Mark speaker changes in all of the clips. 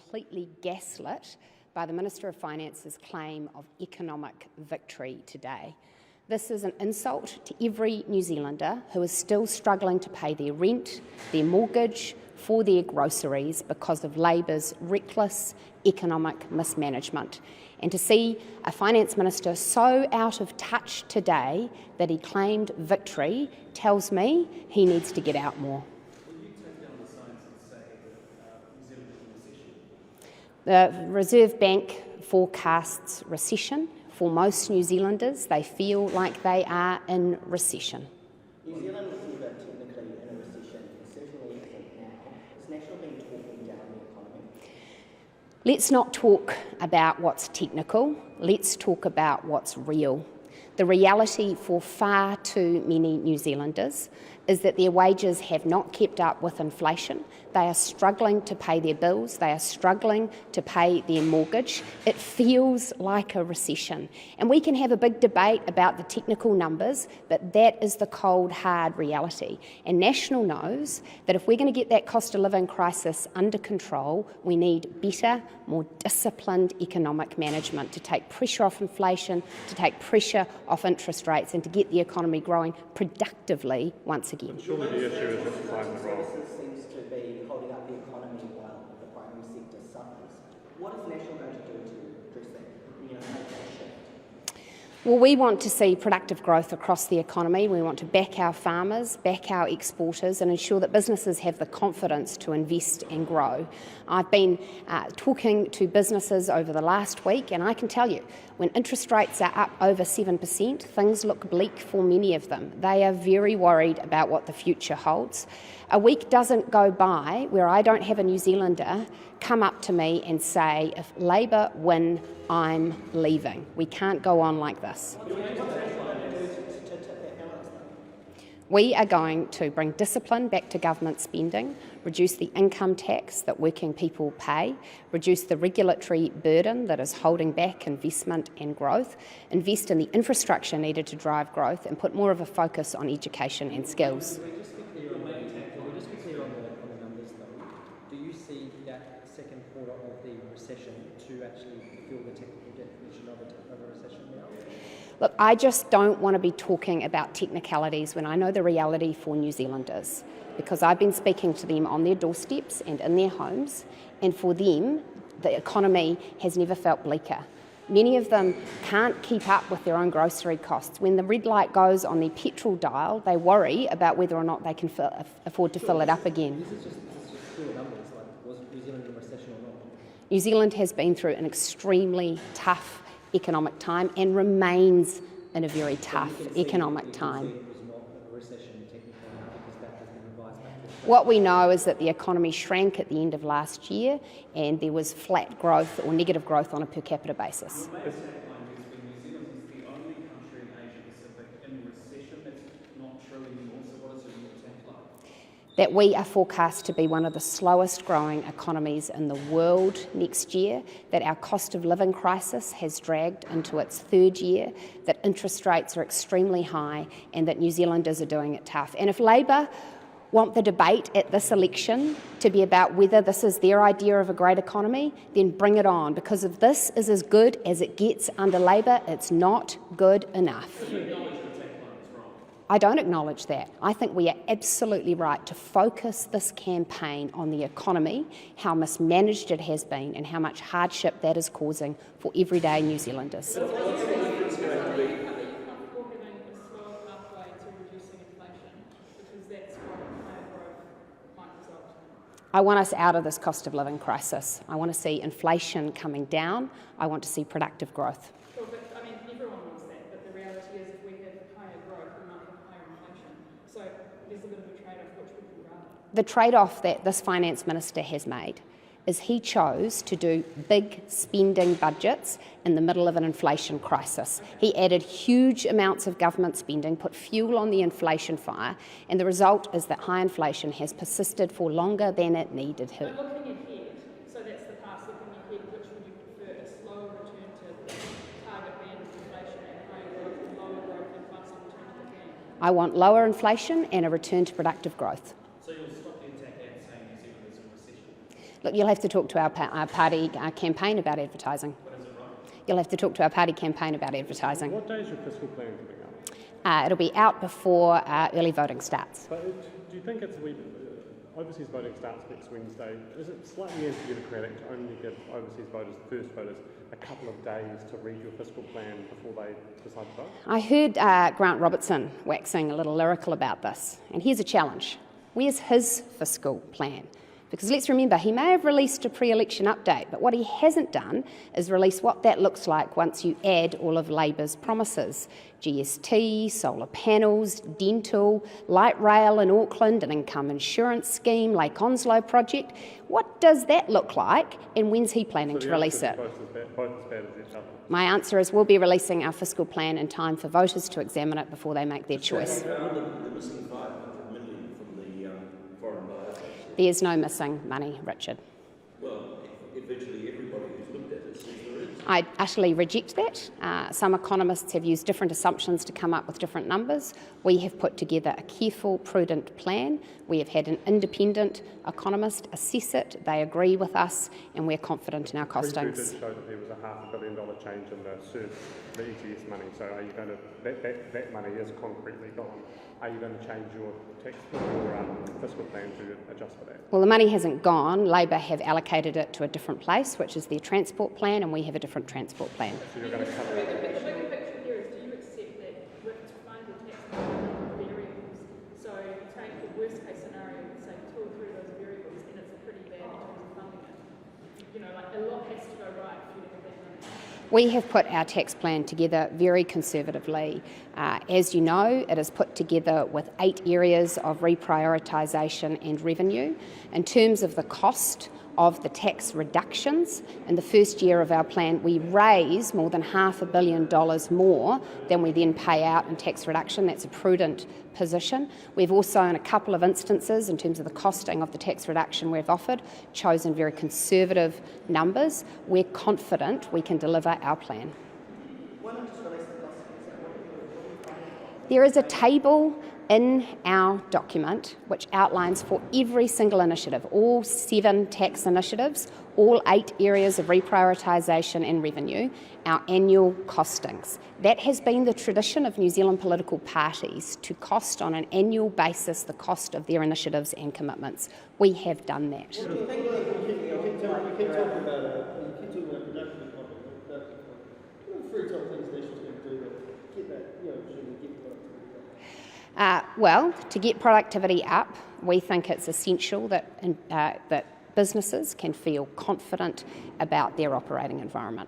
Speaker 1: completely gaslit by the Minister of Finance's claim of economic victory today. This is an insult to every New Zealander who is still struggling to pay their rent, their mortgage, for their groceries because of Labor's reckless economic mismanagement. And to see a Finance Minister so out of touch today that he claimed victory tells me he needs to get out more.
Speaker 2: Will you take down the science and say that New Zealand is in recession?
Speaker 1: The Reserve Bank forecasts recession. For most New Zealanders, they feel like they are in recession.
Speaker 3: New Zealand is never technically in a recession, and certainly isn't now. Has National been talking down the economy?
Speaker 1: Let's not talk about what's technical, let's talk about what's real. The reality for far too many New Zealanders is that their wages have not kept up with inflation. They are struggling to pay their bills. They are struggling to pay their mortgage. It feels like a recession. And we can have a big debate about the technical numbers, but that is the cold, hard reality. And National knows that if we're going to get that cost of living crisis under control, we need better, more disciplined economic management to take pressure off inflation, to take pressure off interest rates, and to get the economy growing productively once again.
Speaker 2: Surely the issue is it's playing the role.
Speaker 3: Seems to be holding up the economy while the primary sector suffers. What is National going to do to address that, make that shift?
Speaker 1: Well, we want to see productive growth across the economy. We want to back our farmers, back our exporters, and ensure that businesses have the confidence to invest and grow. I've been talking to businesses over the last week, and I can tell you, when interest rates are up over 7%, things look bleak for many of them. They are very worried about what the future holds. A week doesn't go by where I don't have a New Zealander come up to me and say, if Labor win, I'm leaving. We can't go on like this. We are going to bring discipline back to government spending, reduce the income tax that working people pay, reduce the regulatory burden that is holding back investment and growth, invest in the infrastructure needed to drive growth, and put more of a focus on education and skills.
Speaker 4: Can we just be clear on the numbers though? Do you see that second quarter of the recession to actually fulfil the technical definition of a recession now?
Speaker 1: Look, I just don't want to be talking about technicalities when I know the reality for New Zealanders, because I've been speaking to them on their doorsteps and in their homes, and for them, the economy has never felt bleaker. Many of them can't keep up with their own grocery costs. When the red light goes on their petrol dial, they worry about whether or not they can afford to fill it up again.
Speaker 4: This is just pure numbers, like was New Zealand in a recession or not?
Speaker 1: New Zealand has been through an extremely tough economic time and remains in a very tough economic time.
Speaker 4: It was not a recession technically because that has been revised back to
Speaker 1: What we know is that the economy shrank at the end of last year and there was flat growth or negative growth on a per capita basis.
Speaker 2: The latest headline is when New Zealand is the only country in Asia Pacific in recession. That's not true anymore. So what is your new take like?
Speaker 1: That we are forecast to be one of the slowest growing economies in the world next year, that our cost of living crisis has dragged into its third year, that interest rates are extremely high, and that New Zealanders are doing it tough. And if Labor want the debate at this election to be about whether this is their idea of a great economy, then bring it on, because if this is as good as it gets under Labor, it's not good enough. I don't acknowledge that. I think we are absolutely right to focus this campaign on the economy, how mismanaged it has been, and how much hardship that is causing for everyday New Zealanders. I want us out of this cost of living crisis. I want to see inflation coming down. I want to see productive growth.
Speaker 5: Sure, but I mean, everyone wants that, but the reality is if we have higher growth, we might have higher inflation. So there's a bit of a trade-off. Which would you rather?
Speaker 1: The trade-off that this Finance Minister has made is he chose to do big spending budgets in the middle of an inflation crisis. He added huge amounts of government spending, put fuel on the inflation fire, and the result is that high inflation has persisted for longer than it needed to.
Speaker 5: But looking ahead, so that's the past, looking ahead, which would you prefer, a slower return to the target band of inflation and higher growth, and lower growth and faster return to the band?
Speaker 1: I want lower inflation and a return to productive growth.
Speaker 2: So you'll stop the attack ad saying New Zealand is in recession?
Speaker 1: Look, you'll have to talk to our party campaign about advertising. You'll have to talk to our party campaign about advertising.
Speaker 6: What day is your fiscal plan coming up?
Speaker 1: It'll be out before early voting starts.
Speaker 6: But do you think it's a wee bit, overseas voting starts next Wednesday? Is it slightly anti-democratic to only give overseas voters, first voters, a couple of days to read your fiscal plan before they decide to vote?
Speaker 1: I heard Grant Robertson waxing a little lyrical about this, and here's a challenge. Where's his fiscal plan? Because let's remember, he may have released a pre-election update, but what he hasn't done is release what that looks like once you add all of Labor's promises. GST, solar panels, dental, light rail in Auckland, an income insurance scheme, Lake Onslow project. What does that look like, and when's he planning to release it?
Speaker 6: Both as bad as each other.
Speaker 1: My answer is we'll be releasing our fiscal plan in time for voters to examine it before they make their choice.
Speaker 7: The missing 500 million from the foreign buyers.
Speaker 1: There's no missing money, Richard.
Speaker 7: Well, virtually everybody who's looked at it says there is.
Speaker 1: I utterly reject that. Some economists have used different assumptions to come up with different numbers. We have put together a careful, prudent plan. We have had an independent economist assess it. They agree with us, and we're confident in our costings.
Speaker 6: Did show that there was a $500 million change in the SURF, the ETS money. So are you going to, that money is concretely gone. Are you going to change your fiscal plan to adjust for that?
Speaker 1: Well, the money hasn't gone. Labor have allocated it to a different place, which is their transport plan, and we have a different transport plan.
Speaker 6: So you're going to cover it.
Speaker 5: The bigger picture here is, do you accept that with to fund your tax variables, so you take the worst case scenario and say 2 or 3 of those variables, then it's pretty bad in terms of funding it. You know, like a lot has to go right for you to get that money.
Speaker 1: We have put our tax plan together very conservatively. As you know, it is put together with 8 areas of reprioritisation and revenue. In terms of the cost of the tax reductions, in the first year of our plan, we raise more than $500 million more than we then pay out in tax reduction. That's a prudent position. We've also, in a couple of instances, in terms of the costing of the tax reduction we've offered, chosen very conservative numbers. We're confident we can deliver our plan.
Speaker 3: Why not just release the cost?
Speaker 1: There is a table in our document which outlines for every single initiative, all 7 tax initiatives, all 8 areas of reprioritisation and revenue, our annual costings. That has been the tradition of New Zealand political parties, to cost on an annual basis the cost of their initiatives and commitments. We have done that.
Speaker 4: You keep talking about productive economy, three top things nations going to do to get that, presumably get productivity up.
Speaker 1: Well, to get productivity up, we think it's essential that businesses can feel confident about their operating environment.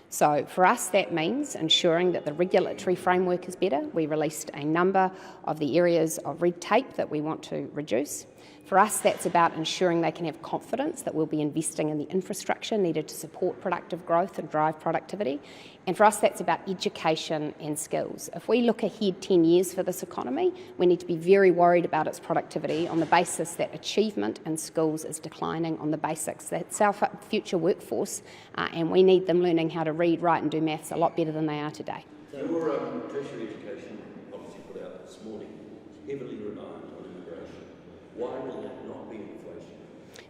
Speaker 1: So for us, that means ensuring that the regulatory framework is better. We released a number of the areas of red tape that we want to reduce. For us, that's about ensuring they can have confidence that we'll be investing in the infrastructure needed to support productive growth and drive productivity. And for us, that's about education and skills. If we look ahead 10 years for this economy, we need to be very worried about its productivity on the basis that achievement in schools is declining on the basics. That's our future workforce, and we need them learning how to read, write and do maths a lot better than they are today.
Speaker 7: Your tertiary education policy put out this morning is heavily reliant on immigration. Why will that not be inflation?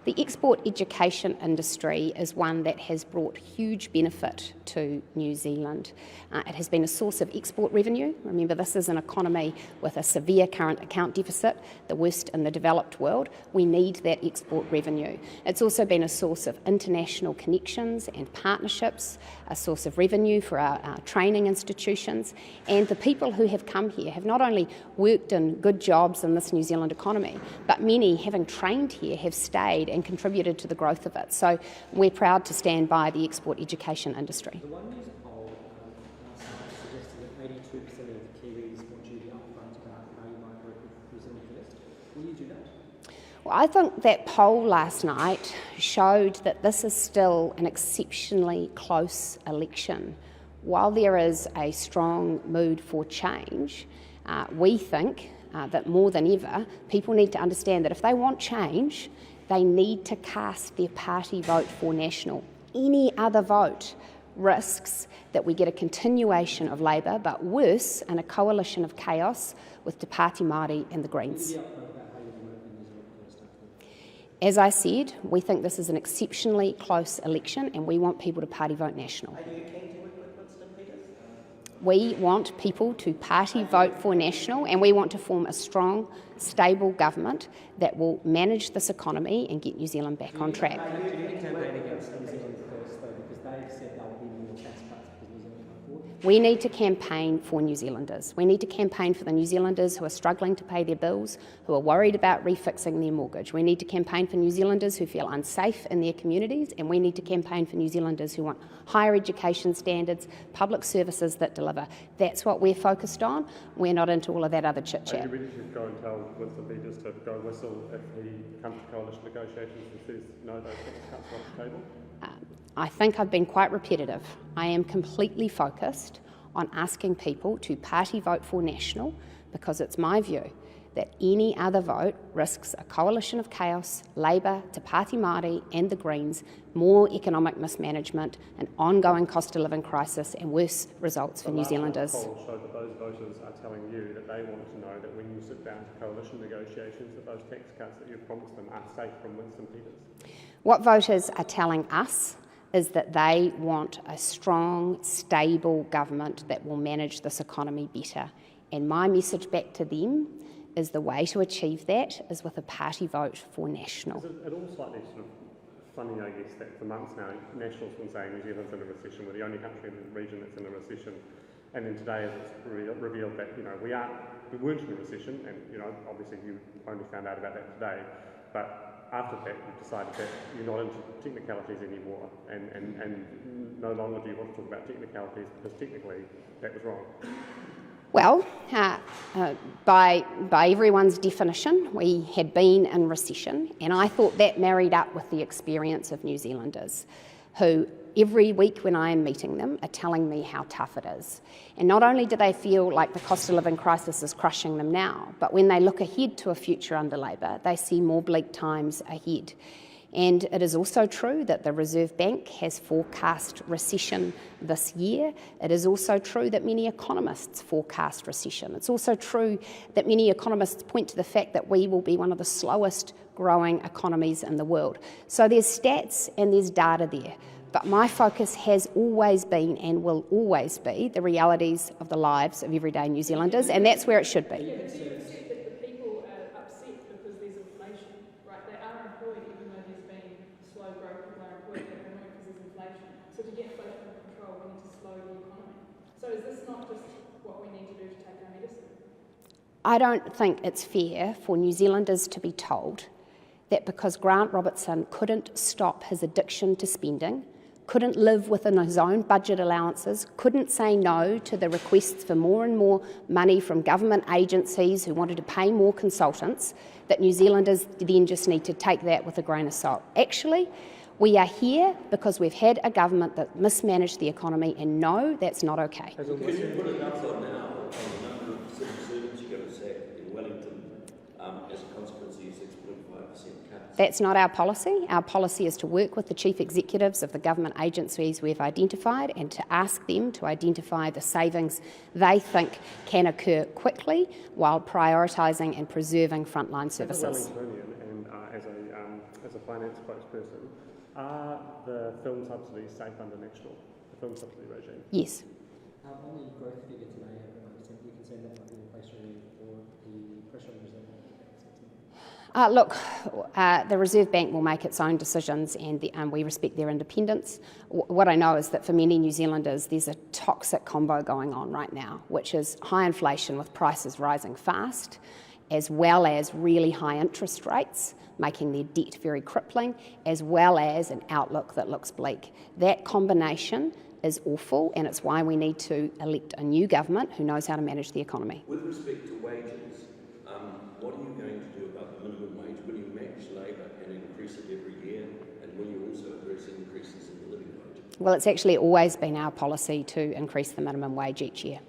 Speaker 1: The export education industry is one that has brought huge benefit to New Zealand. It has been a source of export revenue. Remember, this is an economy with a severe current account deficit, the worst in the developed world. We need that export revenue. It's also been a source of international connections and partnerships, a source of revenue for our training institutions, and the people who have come here have not only worked in good jobs in this New Zealand economy, but many, having trained here, have stayed and contributed to the growth of it. So we're proud to stand by the export education industry.
Speaker 4: The One News poll last night suggested that 82% of Kiwis want you to be upfront about how you might work with New Zealand first. Will you do that?
Speaker 1: Well, I think that poll last night showed that this is still an exceptionally close election. While there is a strong mood for change, we think that more than ever, people need to understand that if they want change, they need to cast their party vote for National. Any other vote risks that we get a continuation of Labour, but worse, in a coalition of chaos with Te Pāti Māori and the Greens. As I said, we think this is an exceptionally close election and we want people to party vote National.
Speaker 3: Are you keen to work with Winston Peters?
Speaker 1: We want people to party vote for National, and we want to form a strong, stable government that will manage this economy and get New Zealand back on track.
Speaker 4: Do you need to campaign against New Zealand first, though, because they've said there will be more tax cuts because New Zealand can't afford it?
Speaker 1: We need to campaign for New Zealanders. We need to campaign for the New Zealanders who are struggling to pay their bills, who are worried about refixing their mortgage. We need to campaign for New Zealanders who feel unsafe in their communities, and we need to campaign for New Zealanders who want higher education standards, public services that deliver. That's what we're focused on. We're not into all of that other
Speaker 6: Are
Speaker 1: chit-chat.
Speaker 6: you ready to go and tell Winston Peters to go whistle if he comes to coalition negotiations and says no, those tax cuts are off the table?
Speaker 1: I think I've been quite repetitive. I am completely focused on asking people to party vote for National because it's my view that any other vote risks a coalition of chaos, Labour, Te Pāti Māori and the Greens, more economic mismanagement, an ongoing cost of living crisis and worse results for New Zealanders.
Speaker 6: The last poll showed that those voters are telling you that they want to know that when you sit down to coalition negotiations that those tax cuts that you've promised them are safe from Winston Peters.
Speaker 1: What voters are telling us is that they want a strong, stable government that will manage this economy better. And my message back to them is the way to achieve that is with a party vote for National.
Speaker 6: Is it all slightly sort of funny, I guess, that for months now, National's been saying New Zealand's in a recession, we're the only country in the region that's in a recession, and then today it's revealed that, we weren't in a recession, and, obviously you only found out about that today, but after that you've decided that you're not into technicalities anymore, and no longer do you want to talk about technicalities because technically that was wrong.
Speaker 1: Well, by everyone's definition, we had been in recession, and I thought that married up with the experience of New Zealanders who every week when I am meeting them are telling me how tough it is. And not only do they feel like the cost of living crisis is crushing them now, but when they look ahead to a future under Labour, they see more bleak times ahead. And it is also true that the Reserve Bank has forecast recession this year. It is also true that many economists forecast recession. It's also true that many economists point to the fact that we will be one of the slowest growing economies in the world. So there's stats and there's data there. But my focus has always been and will always be the realities of the lives of everyday New Zealanders, and that's where it should be.
Speaker 5: Do you accept that the people are upset because there's inflation, right? They are employed even though there's been slow growth, people are employed at the moment because there's inflation. So to get inflation under control, we need to slow the economy. So is this not just what we need to do to take our medicine?
Speaker 1: I don't think it's fair for New Zealanders to be told that because Grant Robertson couldn't stop his addiction to spending, couldn't live within his own budget allowances, couldn't say no to the requests for more and more money from government agencies who wanted to pay more consultants, that New Zealanders then just need to take that with a grain of salt. Actually, we are here because we've had a government that mismanaged the economy, and no, that's not okay.
Speaker 7: Can you put a number now on the number of civil servants you're going to sack in Wellington as a consequence of your 6.5% cuts?
Speaker 1: That's not our policy. Our policy is to work with the chief executives of the government agencies we've identified and to ask them to identify the savings they think can occur quickly while prioritising and preserving frontline services.
Speaker 6: As a Wellingtonian and as a finance spokesperson, are the film subsidies safe under National, the film subsidy regime?
Speaker 1: Yes.
Speaker 4: On the growth figure today, you can say that might be inflationary or the pressure on the Reserve Bank.
Speaker 1: Look, the Reserve Bank will make its own decisions and we respect their independence. What I know is that for many New Zealanders there's a toxic combo going on right now, which is high inflation with prices rising fast, as well as really high interest rates, making their debt very crippling, as well as an outlook that looks bleak. That combination is awful, and it's why we need to elect a new government who knows how to manage the economy.
Speaker 7: With respect to wages, what are you going to do about the minimum wage? Will you match Labour and increase it every year? And will you also address increases in the living wage?
Speaker 1: Well, it's actually always been our policy to increase the minimum wage each year.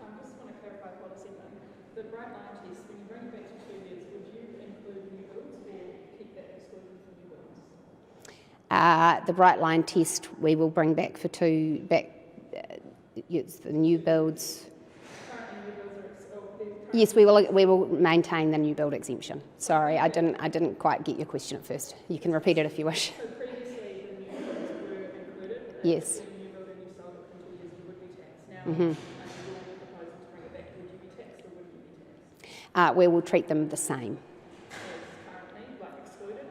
Speaker 5: I just want to clarify policy thing. The bright line test, when you bring it back to 2 years, would you include new builds or keep that excluded from new builds?
Speaker 1: The bright line test we will bring back for the new builds.
Speaker 5: Currently new builds are, they're
Speaker 1: Yes, we will maintain the new build exemption. Sorry, I didn't quite get your question at first. You can repeat it if you wish.
Speaker 5: So previously, the new builds were included.
Speaker 1: Yes.
Speaker 5: When you build and you sold it for 2 years, you would be taxed. Now,
Speaker 1: Mm-hmm.
Speaker 5: you're proposing to bring it back. Would you be taxed or wouldn't you be taxed?
Speaker 1: We will treat them the same.
Speaker 5: As currently, like excluded,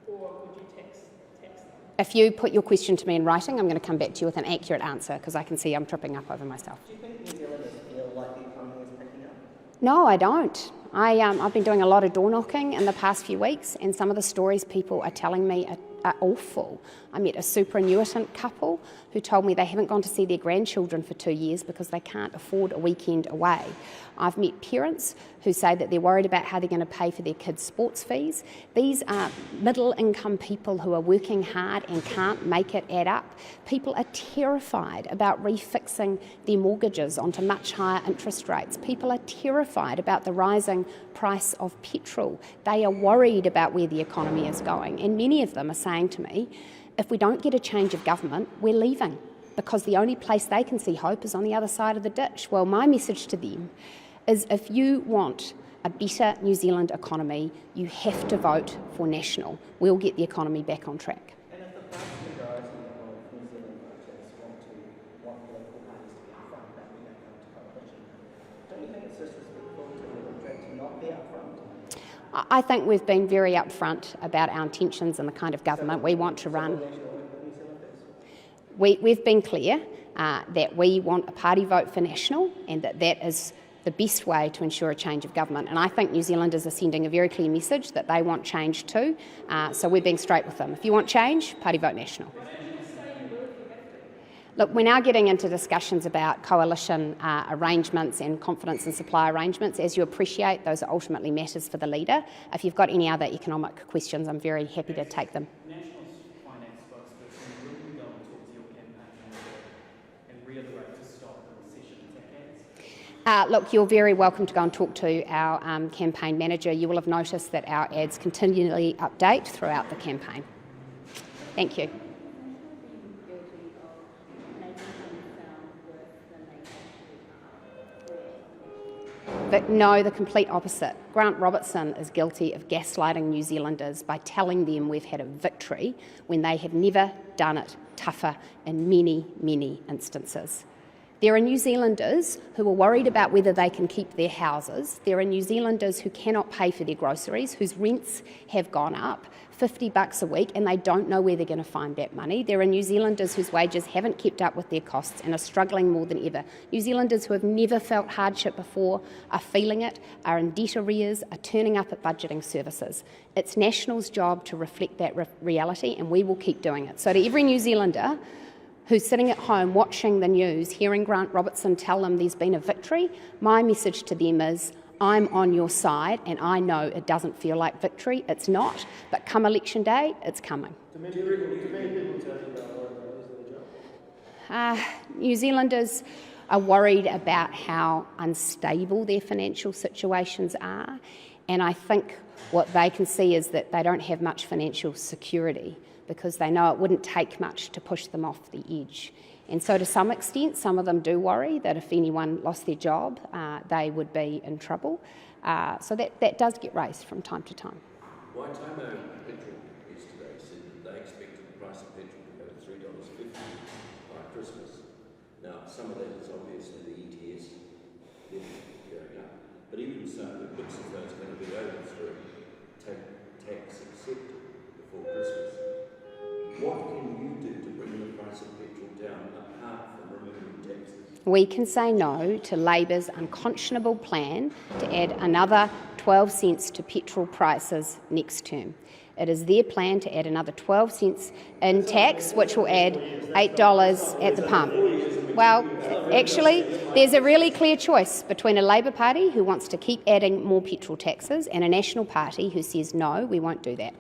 Speaker 5: or would you tax them?
Speaker 1: If you put your question to me in writing, I'm going to come back to you with an accurate answer because I can see I'm tripping up over myself.
Speaker 3: Do you think New Zealanders feel like the economy is picking up?
Speaker 1: No, I don't. I've been doing a lot of door knocking in the past few weeks, and some of the stories people are telling me are awful. I met a superannuitant couple who told me they haven't gone to see their grandchildren for 2 years because they can't afford a weekend away. I've met parents who say that they're worried about how they're going to pay for their kids' sports fees. These are middle-income people who are working hard and can't make it add up. People are terrified about refixing their mortgages onto much higher interest rates. People are terrified about the rising price of petrol. They are worried about where the economy is going, and many of them are saying to me, if we don't get a change of government, we're leaving, because the only place they can see hope is on the other side of the ditch. Well, my message to them is if you want a better New Zealand economy, you have to vote for National. We'll get the economy back on track.
Speaker 3: And if the vast majority of New Zealand voters want political parties to be upfront about when they come to coalition, don't you think it's disrespectful to not be upfront?
Speaker 1: I think we've been very upfront about our intentions and the kind of government we want to run. We've been clear that we want a party vote for National, and that is the best way to ensure a change of government. And I think New Zealanders are sending a very clear message that they want change too. So we're being straight with them. If you want change, party vote National. Look, we're now getting into discussions about coalition arrangements and confidence and supply arrangements. As you appreciate, those are ultimately matters for the leader. If you've got any other economic questions, I'm very happy to take them.
Speaker 2: National's finance spokesperson, will you go and talk to your campaign manager and reiterate to stop the recession attack ads?
Speaker 1: Look, you're very welcome to go and talk to our campaign manager. You will have noticed that our ads continually update throughout the campaign. Thank you. But no, the complete opposite. Grant Robertson is guilty of gaslighting New Zealanders by telling them we've had a victory when they have never done it tougher in many, many instances. There are New Zealanders who are worried about whether they can keep their houses. There are New Zealanders who cannot pay for their groceries, whose rents have gone up $50 a week, and they don't know where they're going to find that money. There are New Zealanders whose wages haven't kept up with their costs and are struggling more than ever. New Zealanders who have never felt hardship before are feeling it, are in debt arrears, are turning up at budgeting services. It's National's job to reflect that reality, and we will keep doing it. So to every New Zealander who's sitting at home watching the news, hearing Grant Robertson tell them there's been a victory, my message to them is, I'm on your side, and I know it doesn't feel like victory. It's not, but come election day, it's coming. New Zealanders are worried about how unstable their financial situations are, and I think what they can see is that they don't have much financial security, because they know it wouldn't take much to push them off the edge. And so to some extent, some of them do worry that if anyone lost their job, they would be in trouble. So that does get raised from time to time.
Speaker 7: Waitomo Petrol yesterday said that they expected the price of petrol to go to $3.50 by Christmas. Now, some of that is obviously the ETS going up, but even so, it looks as though it's going to be over through tax accepted before Christmas. What can you do to bring the price of petrol down apart from removing taxes?
Speaker 1: We can say no to Labor's unconscionable plan to add another 12 cents to petrol prices next term. It is their plan to add another 12 cents in tax, which will add $8 at the pump. Well, actually, there's a really clear choice between a Labor Party who wants to keep adding more petrol taxes and a National Party who says, no, we won't do that.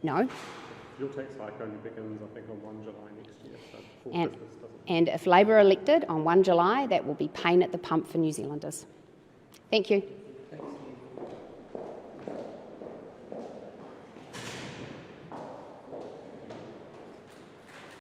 Speaker 1: No.
Speaker 6: Your tax hike only begins, I think, on 1 July next year, so before Christmas, doesn't it?
Speaker 1: And if Labor are elected on 1 July, that will be pain at the pump for New Zealanders. Thank you.